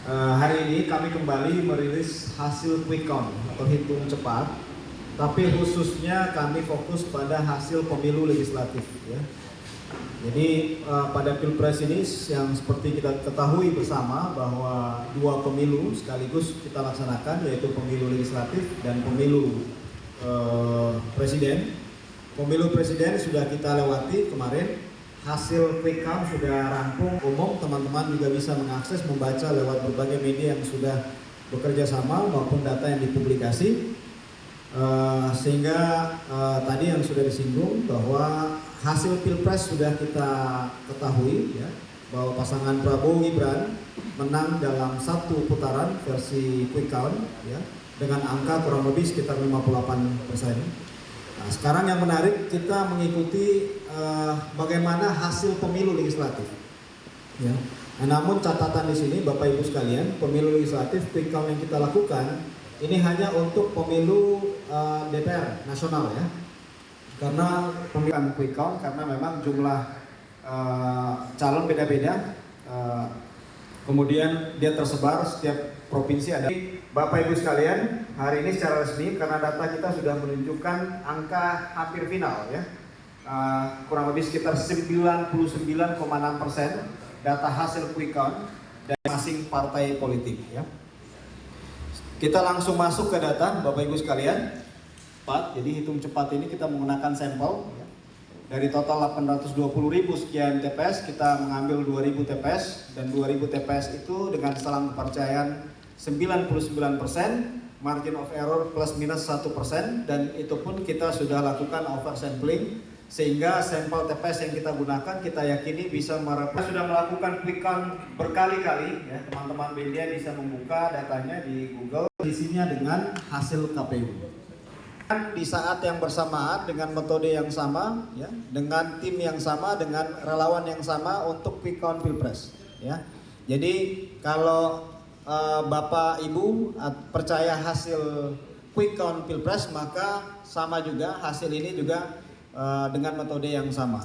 Hari ini kami kembali merilis hasil quick count atau hitung cepat, tapi khususnya kami fokus pada hasil pemilu legislatif, ya. Jadi pada Pilpres ini yang seperti kita ketahui bersama bahwa dua pemilu sekaligus kita laksanakan, yaitu pemilu legislatif dan pemilu presiden. Pemilu presiden sudah kita lewati kemarin. Hasil quick count sudah rampung, umum teman-teman juga bisa mengakses, membaca lewat berbagai media yang sudah bekerja sama maupun data yang dipublikasi. Sehingga tadi yang sudah disinggung bahwa hasil Pilpres sudah kita ketahui, ya, bahwa pasangan Prabowo Gibran menang dalam satu putaran versi quick count, ya, dengan angka kurang lebih sekitar 58%. Nah, sekarang yang menarik kita mengikuti bagaimana hasil pemilu legislatif. Ya. Nah, namun catatan di sini Bapak Ibu sekalian, pemilu legislatif quick count yang kita lakukan ini hanya untuk pemilu DPR nasional, ya. Karena pemilihan quick count karena memang jumlah calon beda-beda, kemudian dia tersebar setiap provinsi ada. Bapak Ibu sekalian, hari ini secara resmi karena data kita sudah menunjukkan angka hampir final, ya. Kurang lebih sekitar 99,6% data hasil quick count dari masing partai politik, ya. Kita langsung masuk ke data Bapak Ibu sekalian. Jadi hitung cepat ini kita menggunakan sampel, ya. Dari total 820.000 sekian TPS kita mengambil 2.000 TPS dan 2.000 TPS itu dengan selang kepercayaan 99%, margin of error plus minus 1%, dan itu pun kita sudah lakukan oversampling sehingga sampel TPS yang kita gunakan kita yakini bisa sudah melakukan quick count berkali-kali, ya. Teman-teman media bisa membuka datanya di Google, isinya dengan hasil KPU. Di saat yang bersamaan dengan metode yang sama, ya, dengan tim yang sama, dengan relawan yang sama untuk quick count Pilpres, ya. Jadi kalau Bapak Ibu percaya hasil quick count Pilpres, maka sama juga hasil ini juga dengan metode yang sama.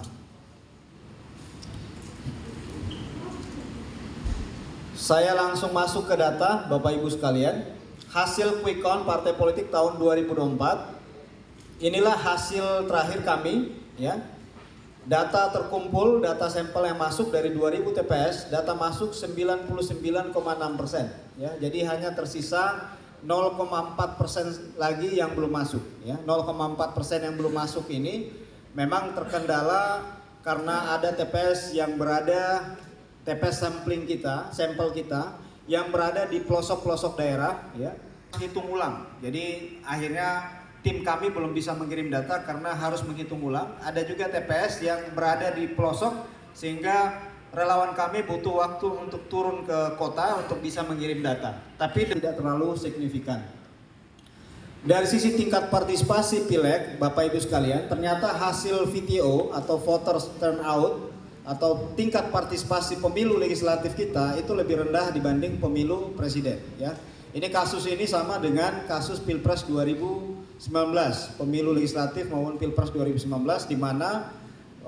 Saya langsung masuk ke data Bapak Ibu sekalian. Hasil quick count partai politik tahun 2024. Inilah hasil terakhir kami, ya. Data terkumpul, data sampel yang masuk dari 2.000 TPS, data masuk 99,6%, ya. Jadi hanya tersisa 0,4% lagi yang belum masuk, ya. 0,4% yang belum masuk ini memang terkendala karena ada TPS yang berada, TPS sampling kita, sampel kita yang berada di pelosok-pelosok daerah, ya. Hitung ulang. Jadi akhirnya tim kami belum bisa mengirim data karena harus menghitung ulang. Ada juga TPS yang berada di pelosok sehingga relawan kami butuh waktu untuk turun ke kota untuk bisa mengirim data. Tapi tidak terlalu signifikan. Dari sisi tingkat partisipasi Pileg, Bapak Ibu sekalian, ternyata hasil VTO atau voters turnout atau tingkat partisipasi pemilu legislatif kita itu lebih rendah dibanding pemilu presiden, ya. Ini kasus ini sama dengan kasus Pilpres 2019, pemilu legislatif maupun Pilpres 2019, di mana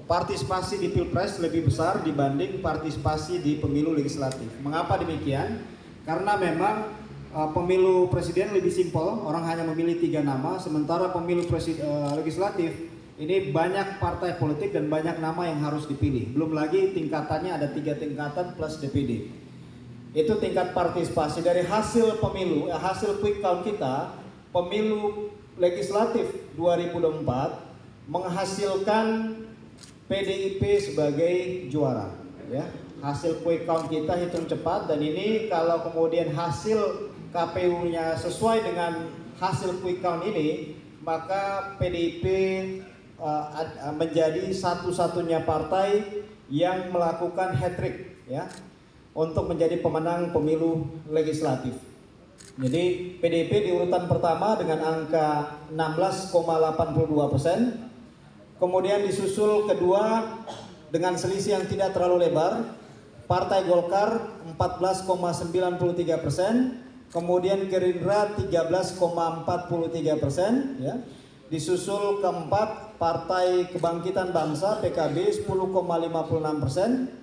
partisipasi di Pilpres lebih besar dibanding partisipasi di pemilu legislatif. Mengapa demikian? Karena memang pemilu presiden lebih simpel, orang hanya memilih 3 nama, sementara pemilu legislatif ini banyak partai politik dan banyak nama yang harus dipilih. Belum lagi tingkatannya ada 3 tingkatan plus DPD. Itu tingkat partisipasi dari hasil pemilu, hasil quick count kita, pemilu legislatif 2024 menghasilkan PDIP sebagai juara, ya. Hasil quick count kita hitung cepat, dan ini kalau kemudian hasil KPU-nya sesuai dengan hasil quick count ini, maka PDIP menjadi satu-satunya partai yang melakukan hat-trick, ya, untuk menjadi pemenang pemilu legislatif. Jadi PDIP di urutan pertama dengan angka 16,82%, kemudian disusul kedua dengan selisih yang tidak terlalu lebar, Partai Golkar 14,93%, kemudian Gerindra 13,43%, ya. Disusul keempat Partai Kebangkitan Bangsa PKB 10,56%,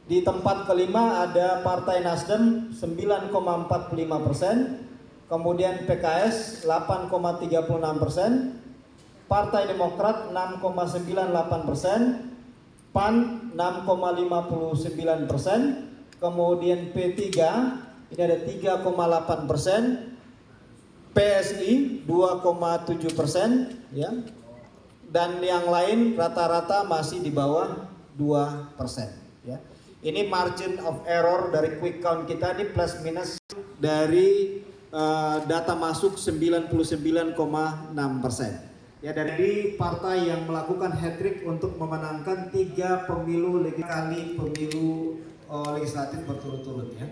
Di tempat kelima ada Partai Nasdem 9,45%, kemudian PKS 8,36%, Partai Demokrat 6,98%, PAN 6,59%, kemudian P3 ini ada 3,8%, PSI 2,7%, ya, dan yang lain rata-rata masih di bawah 2%. Ya. Ini margin of error dari quick count kita di plus minus dari data masuk 99,6%. Ya, dari partai yang melakukan hat-trick untuk memenangkan 3 pemilu legislatif berturut-turut, ya.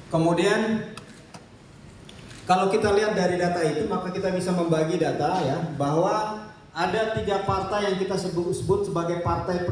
Kemudian kalau kita lihat dari data itu, maka kita bisa membagi data, ya, bahwa ada 3 partai yang kita sebut sebagai partai